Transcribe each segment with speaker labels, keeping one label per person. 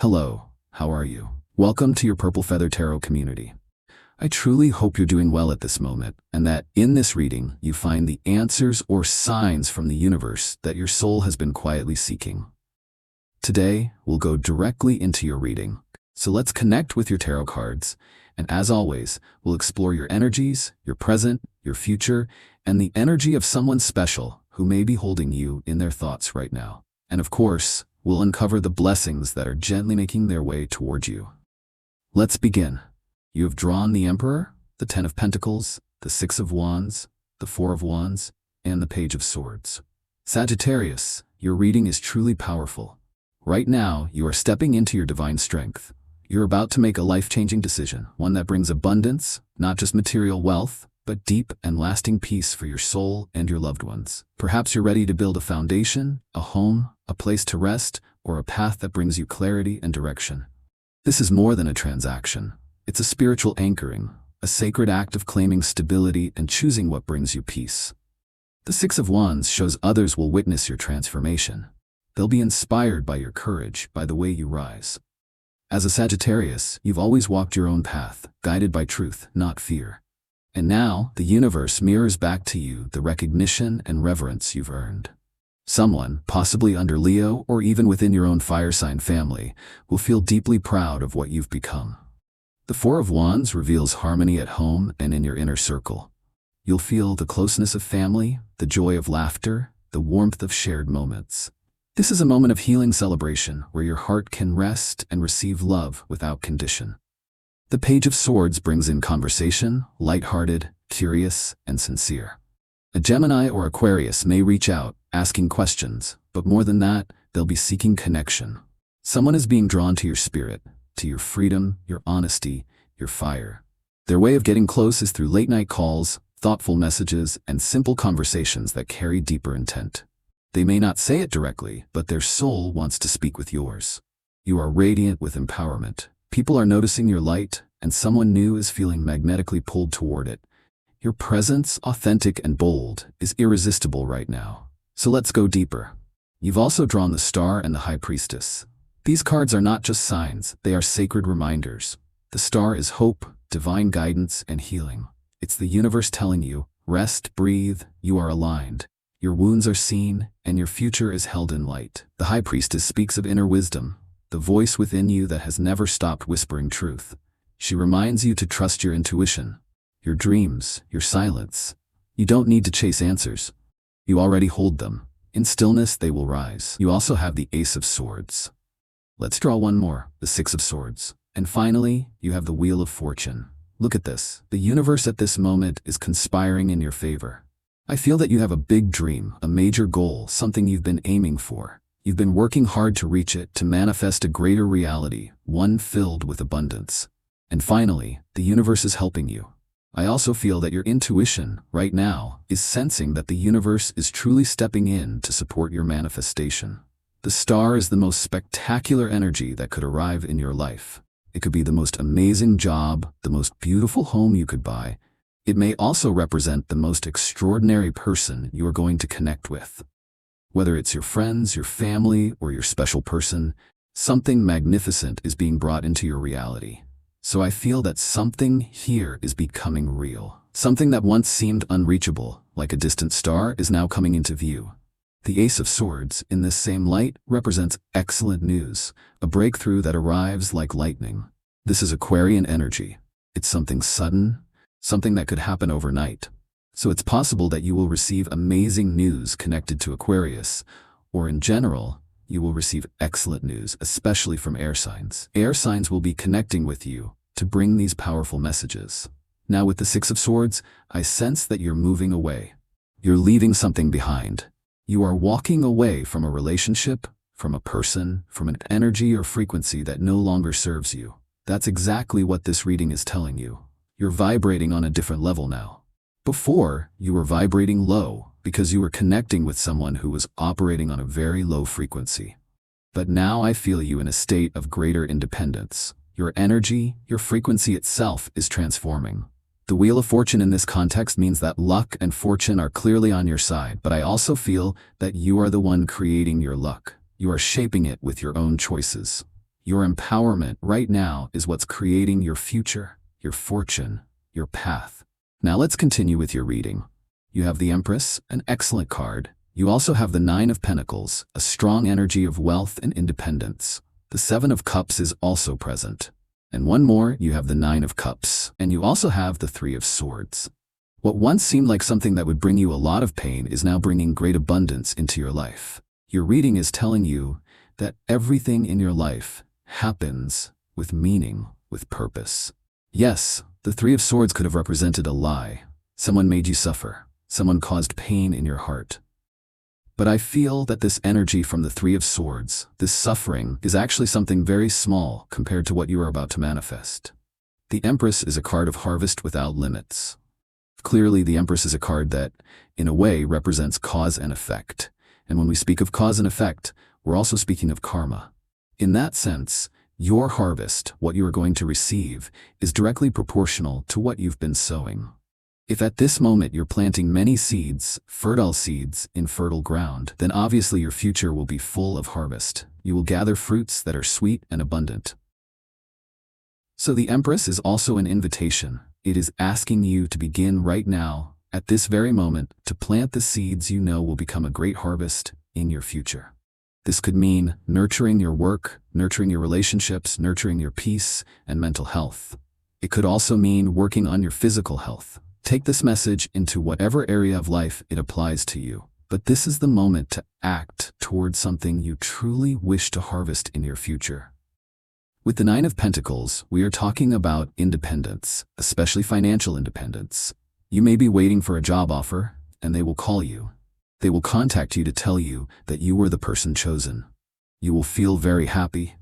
Speaker 1: Hello, how are you? Welcome to your Purple Feather Tarot community. I truly hope you're doing well at this moment, and that in this reading you find the answers or signs from the universe that your soul has been quietly seeking. Today, we'll go directly into your reading. So let's connect with your tarot cards, and as always, we'll explore your energies, your present, your future, and the energy of someone special who may be holding you in their thoughts right now. And of course, we'll uncover the blessings that are gently making their way towards you. Let's begin. You have drawn the Emperor, the Ten of Pentacles, the Six of Wands, the Four of Wands, and the Page of Swords. Sagittarius, your reading is truly powerful. Right now, you are stepping into your divine strength. You're about to make a life-changing decision, one that brings abundance, not just material wealth, but deep and lasting peace for your soul and your loved ones. Perhaps you're ready to build a foundation, a home, a place to rest, or a path that brings you clarity and direction. This is more than a transaction. It's a spiritual anchoring, a sacred act of claiming stability and choosing what brings you peace. The Six of Wands shows others will witness your transformation. They'll be inspired by your courage, by the way you rise. As a Sagittarius, you've always walked your own path, guided by truth, not fear. And now, the universe mirrors back to you the recognition and reverence you've earned. Someone, possibly under Leo or even within your own fire sign family, will feel deeply proud of what you've become. The Four of Wands reveals harmony at home and in your inner circle. You'll feel the closeness of family, the joy of laughter, the warmth of shared moments. This is a moment of healing celebration where your heart can rest and receive love without condition. The Page of Swords brings in conversation, lighthearted, curious, and sincere. A Gemini or Aquarius may reach out, asking questions, but more than that, they'll be seeking connection. Someone is being drawn to your spirit, to your freedom, your honesty, your fire. Their way of getting close is through late-night calls, thoughtful messages, and simple conversations that carry deeper intent. They may not say it directly, but their soul wants to speak with yours. You are radiant with empowerment. People are noticing your light, and someone new is feeling magnetically pulled toward it. Your presence, authentic and bold, is irresistible right now. So let's go deeper. You've also drawn the Star and the High Priestess. These cards are not just signs, they are sacred reminders. The Star is hope, divine guidance, and healing. It's the universe telling you, rest, breathe, you are aligned. Your wounds are seen, and your future is held in light. The High Priestess speaks of inner wisdom, the voice within you that has never stopped whispering truth. She reminds you to trust your intuition, your dreams, your silence. You don't need to chase answers. You already hold them. In stillness, they will rise. You also have the Ace of Swords. Let's draw one more, the Six of Swords. And finally, you have the Wheel of Fortune. Look at this. The universe at this moment is conspiring in your favor. I feel that you have a big dream, a major goal, something you've been aiming for. You've been working hard to reach it, to manifest a greater reality, one filled with abundance. And finally, the universe is helping you. I also feel that your intuition, right now, is sensing that the universe is truly stepping in to support your manifestation. The Star is the most spectacular energy that could arrive in your life. It could be the most amazing job, the most beautiful home you could buy. It may also represent the most extraordinary person you are going to connect with. Whether it's your friends, your family, or your special person, something magnificent is being brought into your reality. So I feel that something here is becoming real. Something that once seemed unreachable, like a distant star, is now coming into view. The Ace of Swords, in this same light, represents excellent news, a breakthrough that arrives like lightning. This is Aquarian energy. It's something sudden, something that could happen overnight. So it's possible that you will receive amazing news connected to Aquarius, or in general, you will receive excellent news, especially from air signs. Air signs will be connecting with you to bring these powerful messages. Now with the Six of Swords, I sense that you're moving away. You're leaving something behind. You are walking away from a relationship, from a person, from an energy or frequency that no longer serves you. That's exactly what this reading is telling you. You're vibrating on a different level now. Before, you were vibrating low because you were connecting with someone who was operating on a very low frequency. But now I feel you in a state of greater independence. Your energy, your frequency itself is transforming. The Wheel of Fortune in this context means that luck and fortune are clearly on your side, but I also feel that you are the one creating your luck. You are shaping it with your own choices. Your empowerment right now is what's creating your future, your fortune, your path. Now let's continue with your reading. You have the Empress, an excellent card. You also have the Nine of Pentacles, a strong energy of wealth and independence. The Seven of Cups is also present. And one more, you have the Nine of Cups, and you also have the Three of Swords. What once seemed like something that would bring you a lot of pain is now bringing great abundance into your life. Your reading is telling you that everything in your life happens with meaning, with purpose. Yes, the Three of Swords could have represented a lie. Someone made you suffer. Someone caused pain in your heart. But I feel that this energy from the Three of Swords, this suffering, is actually something very small compared to what you are about to manifest. The Empress is a card of harvest without limits. Clearly, the Empress is a card that, in a way, represents cause and effect. And when we speak of cause and effect, we're also speaking of karma. In that sense, your harvest, what you are going to receive, is directly proportional to what you've been sowing. If at this moment you're planting many seeds, fertile seeds, in fertile ground, then obviously your future will be full of harvest. You will gather fruits that are sweet and abundant. So the Empress is also an invitation. It is asking you to begin right now, at this very moment, to plant the seeds you know will become a great harvest in your future. This could mean nurturing your work, nurturing your relationships, nurturing your peace and mental health. It could also mean working on your physical health. Take this message into whatever area of life it applies to you. But this is the moment to act towards something you truly wish to harvest in your future. With the Nine of Pentacles, we are talking about independence, especially financial independence. You may be waiting for a job offer, and they will call you. They will contact you to tell you that you were the person chosen. You will feel very happy.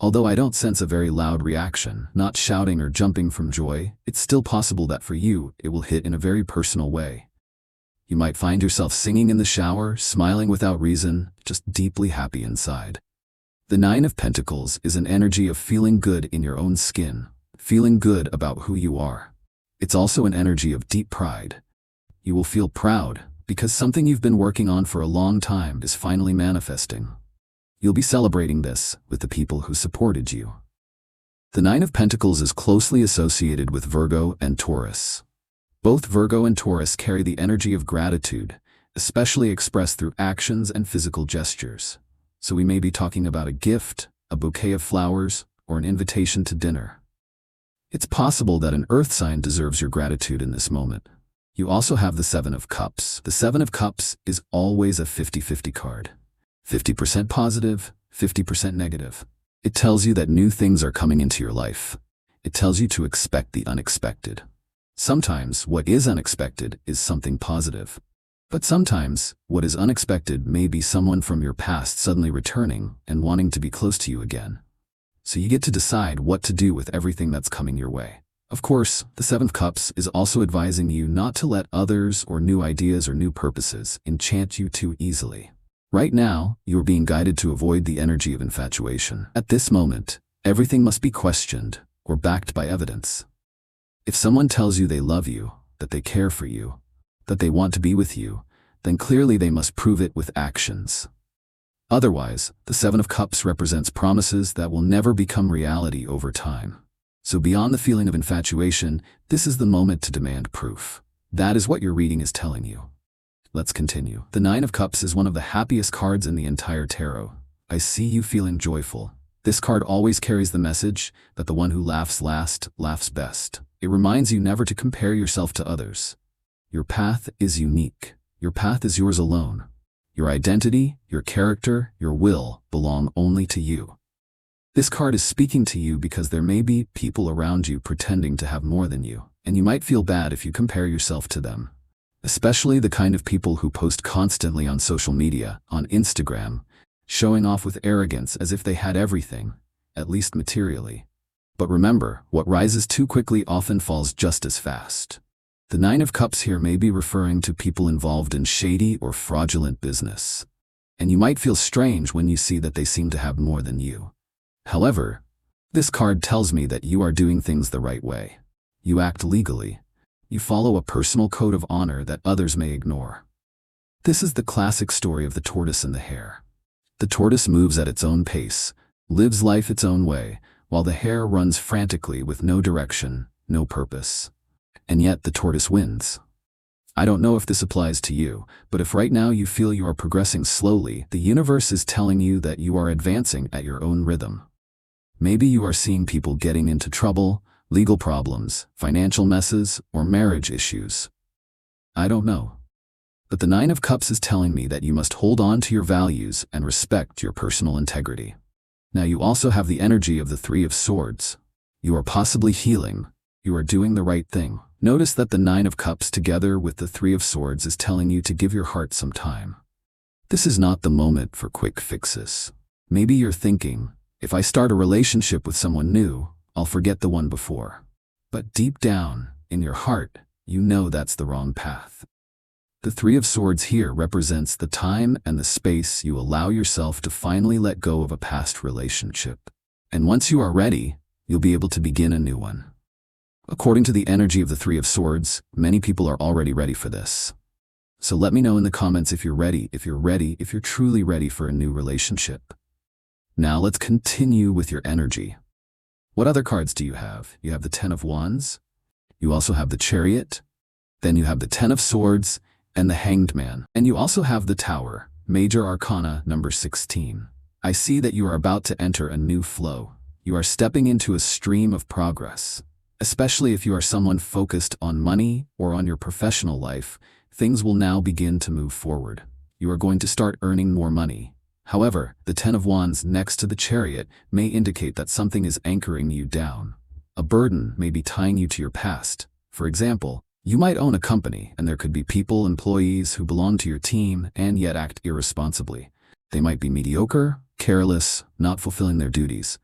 Speaker 1: Although I don't sense a very loud reaction, not shouting or jumping from joy, it's still possible that for you, it will hit in a very personal way. You might find yourself singing in the shower, smiling without reason, just deeply happy inside. The Nine of Pentacles is an energy of feeling good in your own skin, feeling good about who you are. It's also an energy of deep pride. You will feel proud because something you've been working on for a long time is finally manifesting. You'll be celebrating this with the people who supported you. The Nine of Pentacles is closely associated with Virgo and Taurus. Both Virgo and Taurus carry the energy of gratitude, especially expressed through actions and physical gestures. So we may be talking about a gift, a bouquet of flowers, or an invitation to dinner. It's possible that an earth sign deserves your gratitude in this moment. You also have the Seven of Cups. The Seven of Cups is always a 50-50 card. 50% positive, 50% negative. It tells you that new things are coming into your life. It tells you to expect the unexpected. Sometimes what is unexpected is something positive. But sometimes what is unexpected may be someone from your past suddenly returning and wanting to be close to you again. So you get to decide what to do with everything that's coming your way. Of course, the Seven of Cups is also advising you not to let others or new ideas or new purposes enchant you too easily. Right now, you are being guided to avoid the energy of infatuation. At this moment, everything must be questioned or backed by evidence. If someone tells you they love you, that they care for you, that they want to be with you, then clearly they must prove it with actions. Otherwise, the Seven of Cups represents promises that will never become reality over time. So beyond the feeling of infatuation, this is the moment to demand proof. That is what your reading is telling you. Let's continue. The Nine of Cups is one of the happiest cards in the entire tarot. I see you feeling joyful. This card always carries the message that the one who laughs last laughs best. It reminds you never to compare yourself to others. Your path is unique. Your path is yours alone. Your identity, your character, your will belong only to you. This card is speaking to you because there may be people around you pretending to have more than you, and you might feel bad if you compare yourself to them. Especially the kind of people who post constantly on social media, on Instagram, showing off with arrogance as if they had everything, at least materially. But remember, what rises too quickly often falls just as fast. The Nine of Cups here may be referring to people involved in shady or fraudulent business. And you might feel strange when you see that they seem to have more than you. However, this card tells me that you are doing things the right way. You act legally. You follow a personal code of honor that others may ignore. This is the classic story of the tortoise and the hare. The tortoise moves at its own pace, lives life its own way, while the hare runs frantically with no direction, no purpose. And yet the tortoise wins. I don't know if this applies to you, but if right now you feel you are progressing slowly, the universe is telling you that you are advancing at your own rhythm. Maybe you are seeing people getting into trouble, legal problems, financial messes, or marriage issues. I don't know. But the Nine of Cups is telling me that you must hold on to your values and respect your personal integrity. Now you also have the energy of the Three of Swords. You are possibly healing. You are doing the right thing. Notice that the Nine of Cups together with the Three of Swords is telling you to give your heart some time. This is not the moment for quick fixes. Maybe you're thinking, if I start a relationship with someone new, I'll forget the one before. But deep down, in your heart, you know that's the wrong path. The Three of Swords here represents the time and the space you allow yourself to finally let go of a past relationship. And once you are ready, you'll be able to begin a new one. According to the energy of the Three of Swords, many people are already ready for this. So let me know in the comments if you're ready, if you're truly ready for a new relationship. Now let's continue with your energy. What other cards do you have? You have the Ten of Wands. You also have the Chariot. Then you have the Ten of Swords and the Hanged Man. And you also have the Tower, Major Arcana number 16. I see that you are about to enter a new flow. You are stepping into a stream of progress. Especially if you are someone focused on money or on your professional life, things will now begin to move forward. You are going to start earning more money. However, the Ten of Wands next to the Chariot may indicate that something is anchoring you down. A burden may be tying you to your past. For example, you might own a company and there could be employees who belong to your team and yet act irresponsibly. They might be mediocre, careless, not fulfilling their duties.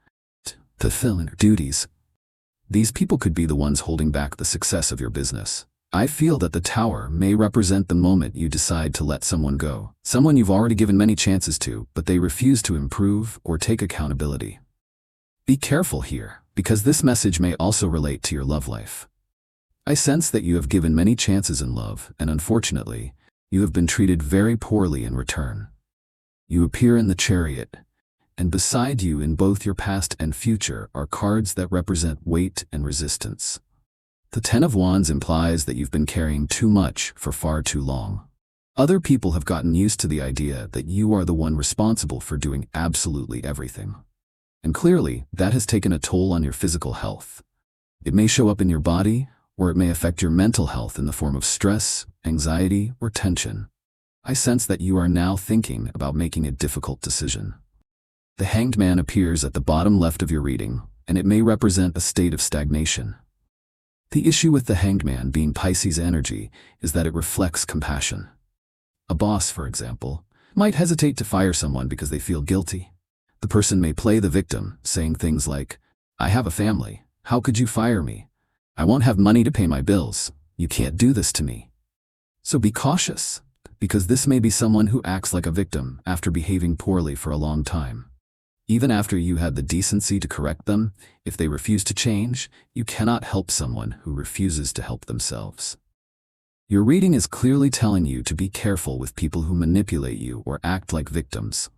Speaker 1: These people could be the ones holding back the success of your business. I feel that the Tower may represent the moment you decide to let someone go. Someone you've already given many chances to, but they refuse to improve or take accountability. Be careful here, because this message may also relate to your love life. I sense that you have given many chances in love, and unfortunately, you have been treated very poorly in return. You appear in the Chariot, and beside you in both your past and future are cards that represent weight and resistance. The Ten of Wands implies that you've been carrying too much for far too long. Other people have gotten used to the idea that you are the one responsible for doing absolutely everything. And clearly, that has taken a toll on your physical health. It may show up in your body, or it may affect your mental health in the form of stress, anxiety, or tension. I sense that you are now thinking about making a difficult decision. The Hanged Man appears at the bottom left of your reading, and it may represent a state of stagnation. The issue with the Hanged Man being Pisces energy is that it reflects compassion. A boss, for example, might hesitate to fire someone because they feel guilty. The person may play the victim, saying things like, "I have a family. How could you fire me? I won't have money to pay my bills. You can't do this to me." So be cautious, because this may be someone who acts like a victim after behaving poorly for a long time. Even after you had the decency to correct them, if they refuse to change, you cannot help someone who refuses to help themselves. Your reading is clearly telling you to be careful with people who manipulate you or act like victims.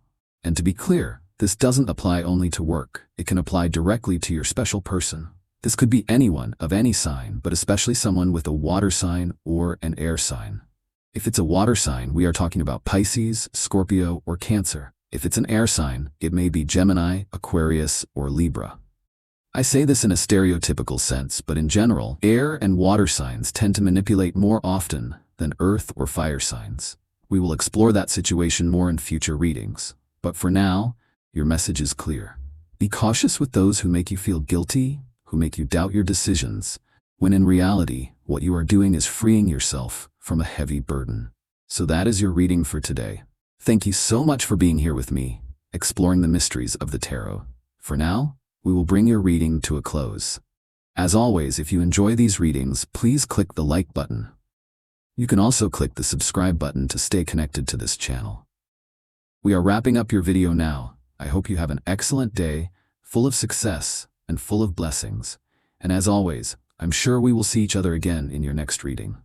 Speaker 1: And to be clear, this doesn't apply only to work. It can apply directly to your special person. This could be anyone of any sign, but especially someone with a water sign or an air sign. If it's a water sign, we are talking about Pisces, Scorpio, or Cancer. If it's an air sign, it may be Gemini, Aquarius, or Libra. I say this in a stereotypical sense, but in general, air and water signs tend to manipulate more often than earth or fire signs. We will explore that situation more in future readings. But for now, your message is clear. Be cautious with those who make you feel guilty, who make you doubt your decisions, when in reality, what you are doing is freeing yourself from a heavy burden. So that is your reading for today. Thank you so much for being here with me, exploring the mysteries of the tarot. For now, we will bring your reading to a close. As always, if you enjoy these readings, please click the like button. You can also click the subscribe button to stay connected to this channel. We are wrapping up your video now. I hope you have an excellent day, full of success and full of blessings. And as always, I'm sure we will see each other again in your next reading.